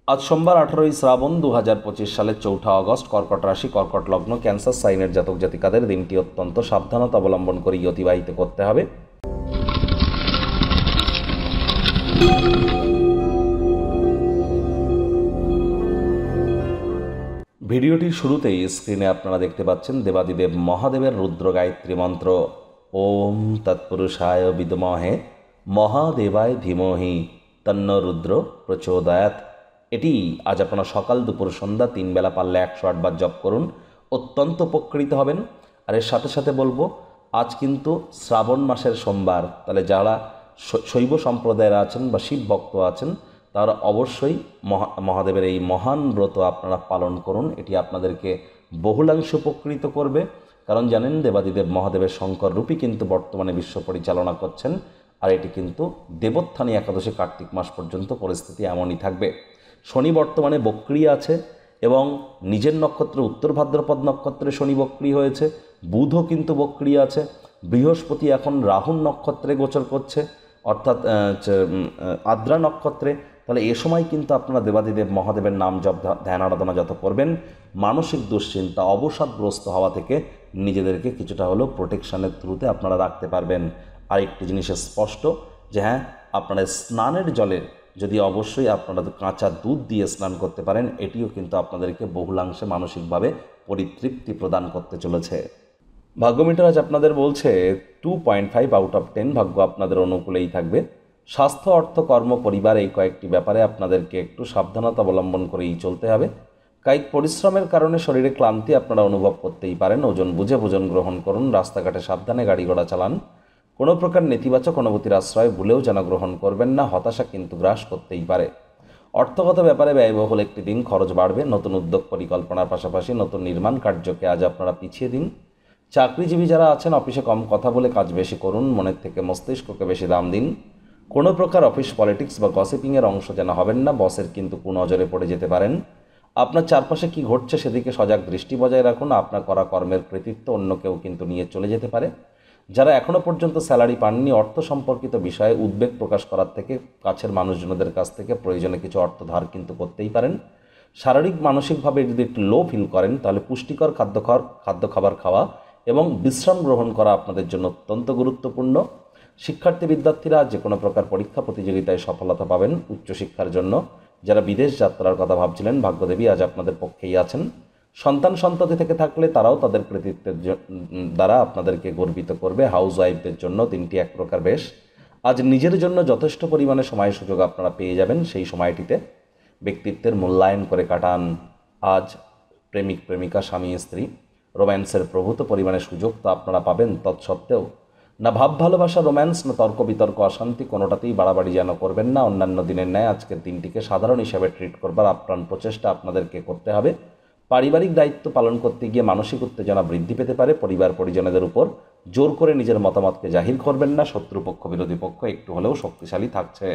আজ সোমবার 18ই শ্রাবণ 2025 সালের 4 আগস্ট, কর্কট রাশি, কর্কট লগ্ন, ক্যান্সার সাইনের জাতক জাতিকাদের দিনটি অত্যন্ত সাবধানতা অবলম্বন করেই অতিবাহিত করতে হবে। ভিডিওটির শুরুতেই স্ক্রিনে আপনারা দেখতে পাচ্ছেন দেবাদিদেব মহাদেবের রুদ্র গায়ত্রী মন্ত্র। ওম তৎপুরুষায় বিদ্মহে মহাদেবায় ধীমহি তন্ন রুদ্র প্রচোদয়াৎ। এটি আজ আপনারা সকাল দুপুর সন্ধ্যা 3 বেলা পারলে 108 বার জপ করুন, অত্যন্ত উপকৃত হবেন। আর এর সাথে সাথে বলবো, আজ কিন্তু শ্রাবণ মাসের সোমবার, তাহলে যারা শৈব সম্প্রদায়ের আছেন বা শিব ভক্ত আছেন তারা অবশ্যই মহাদেবের এই মহান ব্রত আপনারা পালন করুন। এটি আপনাদেরকে বহুলাংশে উপকৃত করবে, কারণ জানেন দেবাদিদেব মহাদেবের শঙ্কর রূপী কিন্তু বর্তমানে বিশ্ব পরিচালনা করছেন। আর এটি কিন্তু দেবোত্থানী একাদশী কার্তিক মাস পর্যন্ত পরিস্থিতি এমনই থাকবে। শনি বর্তমানে বক্রী আছে এবং নিজের নক্ষত্র উত্তর ভাদ্রপদ নক্ষত্রে শনি বক্রী হয়েছে। বুধও কিন্তু বক্রী আছে। বৃহস্পতি এখন রাহুর নক্ষত্রে গোচর করছে, অর্থাৎ আদ্রা নক্ষত্রে। তাহলে এ সময় কিন্তু আপনারা দেবাদিদেব মহাদেবের নাম জপ ধ্যান আরাধনা যত করবেন, মানসিক দুশ্চিন্তা অবসাদগ্রস্ত হওয়া থেকে নিজেদেরকে কিছুটা হলেও প্রোটেকশনের থ্রুতে আপনারা রাখতে পারবেন। আর একটি জিনিসের স্পষ্ট যে হ্যাঁ, আপনারা স্নানের জলে যদি অবশ্যই আপনারা কাঁচা দুধ দিয়ে স্নান করতে পারেন, এটিও কিন্তু আপনাদেরকে বহুলাংশে মানসিকভাবে পরিতৃপ্তি প্রদান করতে চলেছে। ভাগ্যমিটার আজ আপনাদের বলছে 2.5 আউট অফ 10 ভাগ্য আপনাদের অনুকূলেই থাকবে। স্বাস্থ্য, অর্থ, কর্ম, পরিবার এই কয়েকটি ব্যাপারে আপনাদেরকে একটু সাবধানতা অবলম্বন করেই চলতে হবে। কায়িক পরিশ্রমের কারণে শরীরে ক্লান্তি আপনারা অনুভব করতেই পারেন। ওজন বুঝে ভোজন গ্রহণ করুন। রাস্তাঘাটে সাবধানে গাড়ি ঘোড়া চালান। কোনো প্রকার নেতিবাচক অনুভূতির আশ্রয় ভুলেও যেন গ্রহণ করবেন না, হতাশা কিন্তু গ্রাস করতেই পারে। অর্থগত ব্যাপারে ব্যয়বহুল একটি দিন, খরচ বাড়বে। নতুন উদ্যোগ পরিকল্পনার পাশাপাশি নতুন নির্মাণ কার্যকে আজ আপনারা পিছিয়ে দিন। চাকরিজীবী যারা আছেন অফিসে কম কথা বলে কাজ বেশি করুন, মনের থেকে মস্তিষ্ককে বেশি দাম দিন। কোনো প্রকার অফিস পলিটিক্স বা গসিপিংয়ের অংশ যেন হবেন না, বসের কিন্তু কুনজরে পড়ে যেতে পারেন। আপনার চারপাশে কি ঘটছে সেদিকে সজাগ দৃষ্টি বজায় রাখুন। আপনার করা কর্মের কৃতিত্ব অন্য কেউ কিন্তু নিয়ে চলে যেতে পারে। যারা এখনও পর্যন্ত স্যালারি পাননি, অর্থ সম্পর্কিত বিষয়ে উদ্বেগ প্রকাশ করার থেকে কাছের মানুষজনদের কাছ থেকে প্রয়োজনে কিছু অর্থ ধার কিন্তু করতেই পারেন। শারীরিক মানসিকভাবে যদি একটু লো ফিল করেন, তাহলে পুষ্টিকর খাদ্য খাবার খাওয়া এবং বিশ্রাম গ্রহণ করা আপনাদের জন্য অত্যন্ত গুরুত্বপূর্ণ। শিক্ষার্থী বিদ্যার্থীরা যে কোনো প্রকার পরীক্ষা প্রতিযোগিতায় সফলতা পাবেন উচ্চশিক্ষার জন্য। যারা বিদেশ যাত্রার কথা ভাবছিলেন, ভাগ্যদেবী আজ আপনাদের পক্ষেই আছেন। সন্তান সন্ততি থেকে থাকলে তারাও তাদের কৃতিত্বের দ্বারা আপনাদেরকে গর্বিত করবে। হাউস ওয়াইফদের জন্য দিনটি এক প্রকার বেশ। আজ নিজের জন্য যথেষ্ট পরিমাণে সময় সুযোগ আপনারা পেয়ে যাবেন। সেই সময়টিতে ব্যক্তিত্বের মূল্যায়ন করে কাটান। আজ প্রেমিক প্রেমিকা, স্বামী স্ত্রী, রোম্যান্সের প্রভূত পরিমাণে সুযোগ তো আপনারা পাবেন। তৎসত্ত্বেও না ভাব ভালোবাসা, রোম্যান্স, না তর্ক বিতর্ক, অশান্তি, কোনোটাতেই বাড়াবাড়ি যেন করবেন না। অন্যান্য দিনের ন্যায় আজকের দিনটিকে সাধারণ হিসাবে ট্রিট করবার আপ্রাণ প্রচেষ্টা আপনাদেরকে করতে হবে। পারিবারিক দায়িত্ব পালন করতে গিয়ে মানসিক উত্তেজনা বৃদ্ধি পেতে পারে। পরিবার পরিজনদের উপর জোর করে নিজের মতামতকে জাহির করবেন না। শত্রুপক্ষ বিরোধী পক্ষ একটু হলেও শক্তিশালী থাকছে।